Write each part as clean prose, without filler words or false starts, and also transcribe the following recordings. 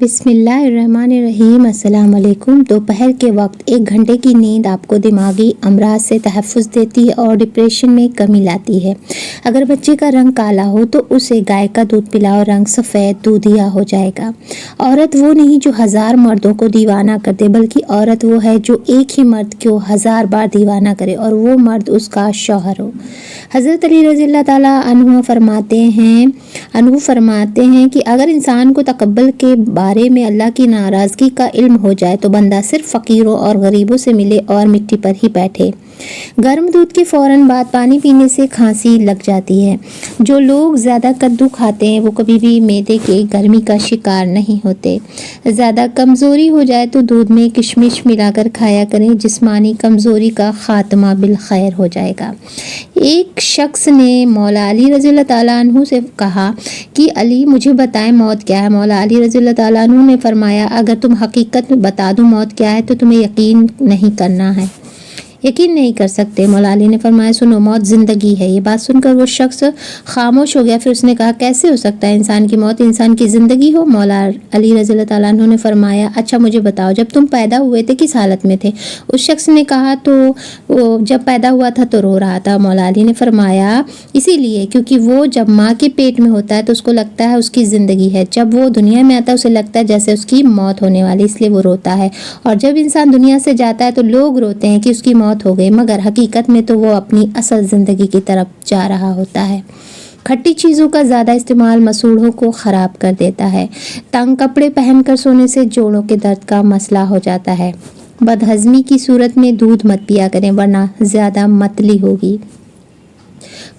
بسم اللہ الرحمن الرحیم۔ السلام علیکم۔ دوپہر کے وقت 1 گھنٹے کی نیند آپ کو دماغی امراض سے تحفظ دیتی ہے اور ڈپریشن میں کمی لاتی ہے۔ اگر بچے کا رنگ کالا ہو تو اسے گائے کا دودھ پلاؤ، رنگ سفید دودھیا ہو جائے گا۔ عورت وہ نہیں جو 1000 مردوں کو دیوانہ کر دے، بلکہ عورت وہ ہے جو ایک ہی مرد کو 1000 بار دیوانہ کرے اور وہ مرد اس کا شوہر ہو۔ حضرت علی رضی اللہ تعالیٰ عنہ فرماتے ہیں کہ اگر انسان کو تقبل کے بارے میں اللہ کی ناراضگی کا علم ہو جائے تو بندہ صرف فقیروں اور غریبوں سے ملے اور مٹی پر ہی بیٹھے۔ گرم دودھ کے فوراً بعد پانی پینے سے کھانسی لگ جاتی ہے۔ جو لوگ زیادہ کدو کھاتے ہیں وہ کبھی بھی معدے کے گرمی کا شکار نہیں ہوتے۔ زیادہ کمزوری ہو جائے تو دودھ میں کشمش ملا کر کھایا کریں، جسمانی کمزوری کا خاتمہ بالخیر ہو جائے گا۔ ایک شخص نے مولا علی رضی اللہ تعالیٰ عنہ سے کہا کہ علی مجھے بتائیں موت کیا ہے؟ مولا علی رضی اللہ تعالیٰ عنہ نے فرمایا اگر تم حقیقت میں بتا دو موت کیا ہے تو تمہیں یقین نہیں کر سکتے۔ مولا علی نے فرمایا سنو، موت زندگی ہے۔ یہ بات سن کر وہ شخص خاموش ہو گیا، پھر اس نے کہا کیسے ہو سکتا ہے انسان کی موت انسان کی زندگی ہو؟ مولا علی رضی اللہ تعالیٰ عنہ نے فرمایا اچھا مجھے بتاؤ جب تم پیدا ہوئے تھے کس حالت میں تھے؟ اس شخص نے کہا تو جب پیدا ہوا تھا تو رو رہا تھا۔ مولا علی نے فرمایا اسی لیے کیونکہ وہ جب ماں کے پیٹ میں ہوتا ہے تو اس کو لگتا ہے اس کی زندگی ہے، جب وہ دنیا میں آتا ہے اسے لگتا ہے جیسے اس کی موت ہونے والی، اس لیے وہ روتا ہے۔ اور جب انسان دنیا سے جاتا ہے تو لوگ روتے ہیں کہ اس کی موت ہو گئی، مگر حقیقت میں تو وہ اپنی اصل زندگی کی طرف جا رہا ہوتا ہے۔ کھٹی چیزوں کا زیادہ استعمال مسوڑھوں کو خراب کر دیتا ہے۔ تنگ کپڑے پہن کر سونے سے جوڑوں کے درد کا مسئلہ ہو جاتا ہے۔ بدہضمی کی صورت میں دودھ مت پیا کریں ورنہ زیادہ متلی ہوگی۔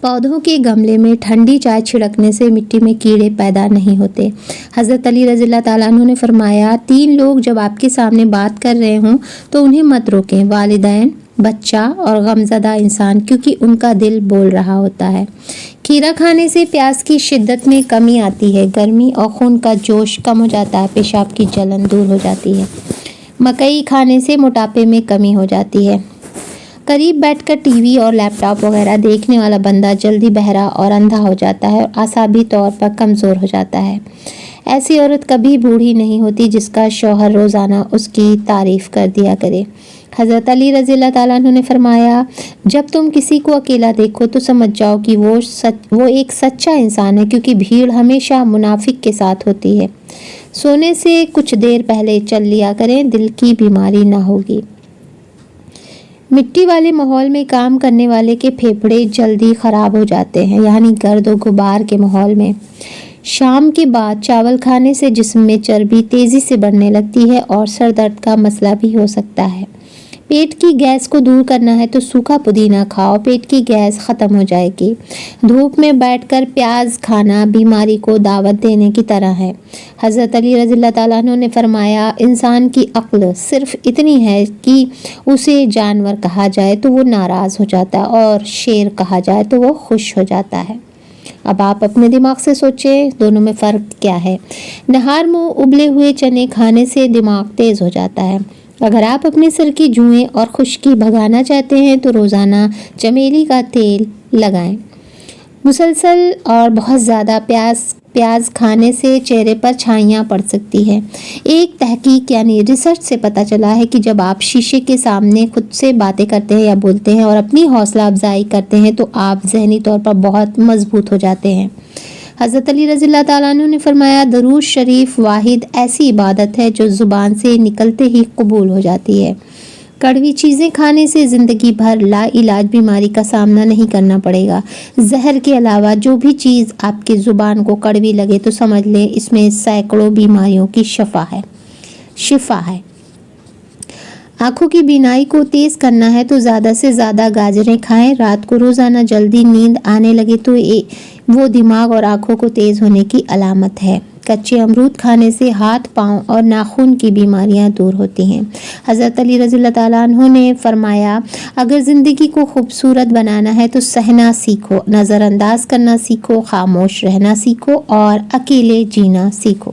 پودوں کے گملے میں ٹھنڈی چائے چھڑکنے سے مٹی میں کیڑے پیدا نہیں ہوتے۔ حضرت علی رضی اللہ تعالیٰ عنہ نے فرمایا 3 لوگ جب آپ کے سامنے بات کر رہے ہوں تو انہیں مت روکیں، والدین، بچہ اور غمزدہ انسان، کیونکہ ان کا دل بول رہا ہوتا ہے۔ کھیرا کھانے سے پیاس کی شدت میں کمی آتی ہے، گرمی اور خون کا جوش کم ہو جاتا ہے، پیشاب کی جلن دور ہو جاتی ہے۔ مکئی کھانے سے موٹاپے میں کمی ہو جاتی ہے۔ قریب بیٹھ کر ٹی وی اور لیپ ٹاپ وغیرہ دیکھنے والا بندہ جلدی بہرا اور اندھا ہو جاتا ہے اور اعصابی طور پر کمزور ہو جاتا ہے۔ ایسی عورت کبھی بوڑھی نہیں ہوتی جس کا شوہر روزانہ اس کی تعریف کر دیا کرے۔ حضرت علی رضی اللہ تعالیٰ عنہ نے فرمایا جب تم کسی کو اکیلا دیکھو تو سمجھ جاؤ کہ وہ ایک سچا انسان ہے، کیونکہ بھیڑ ہمیشہ منافق کے ساتھ ہوتی ہے۔ سونے سے کچھ دیر پہلے چل لیا کریں، دل کی بیماری نہ ہوگی۔ مٹی والے ماحول میں کام کرنے والے کے پھیپھڑے جلدی خراب ہو جاتے ہیں، یعنی گرد و غبار کے ماحول میں۔ شام کے بعد چاول کھانے سے جسم میں چربی تیزی سے بڑھنے لگتی ہے اور سر درد کا مسئلہ بھی ہو سکتا ہے۔ پیٹ کی گیس کو دور کرنا ہے تو سوکھا پودینہ کھاؤ، پیٹ کی گیس ختم ہو جائے گی۔ دھوپ میں بیٹھ کر پیاز کھانا بیماری کو دعوت دینے کی طرح ہے۔ حضرت علی رضی اللہ تعالیٰ عنہ نے فرمایا انسان کی عقل صرف اتنی ہے کہ اسے جانور کہا جائے تو وہ ناراض ہو جاتا ہے اور شیر کہا جائے تو وہ خوش ہو جاتا ہے۔ اب آپ اپنے دماغ سے سوچیں دونوں میں فرق کیا ہے؟ نہار منہ ابلے ہوئے چنے کھانے سے دماغ تیز ہو جاتا ہے۔ اگر آپ اپنے سر کی جوئیں اور خشکی بھگانا چاہتے ہیں تو روزانہ چمیلی کا تیل لگائیں۔ مسلسل اور بہت زیادہ پیاز کھانے سے چہرے پر چھائیاں پڑ سکتی ہے۔ ایک تحقیق یعنی ریسرچ سے پتہ چلا ہے کہ جب آپ شیشے کے سامنے خود سے باتیں کرتے ہیں یا بولتے ہیں اور اپنی حوصلہ افزائی کرتے ہیں تو آپ ذہنی طور پر بہت مضبوط ہو جاتے ہیں۔ حضرت علی رضی اللہ تعالیٰ عنہ نے فرمایا درود شریف واحد ایسی عبادت ہے جو زبان سے نکلتے ہی قبول ہو جاتی ہے۔ کڑوی چیزیں کھانے سے زندگی بھر لا علاج بیماری کا سامنا نہیں کرنا پڑے گا۔ زہر کے علاوہ جو بھی چیز آپ کی زبان کو کڑوی لگے تو سمجھ لیں اس میں سینکڑوں بیماریوں کی شفا ہے۔ آنکھوں کی بینائی کو تیز کرنا ہے تو زیادہ سے زیادہ گاجریں کھائیں۔ رات کو روزانہ جلدی نیند آنے لگے تو وہ دماغ اور آنکھوں کو تیز ہونے کی علامت ہے۔ کچے امرود کھانے سے ہاتھ پاؤں اور ناخن کی بیماریاں دور ہوتی ہیں۔ حضرت علی رضی اللہ تعالیٰ عنہ نے فرمایا اگر زندگی کو خوبصورت بنانا ہے تو سہنا سیکھو، نظر انداز کرنا سیکھو، خاموش رہنا سیکھو اور اکیلے جینا سیکھو۔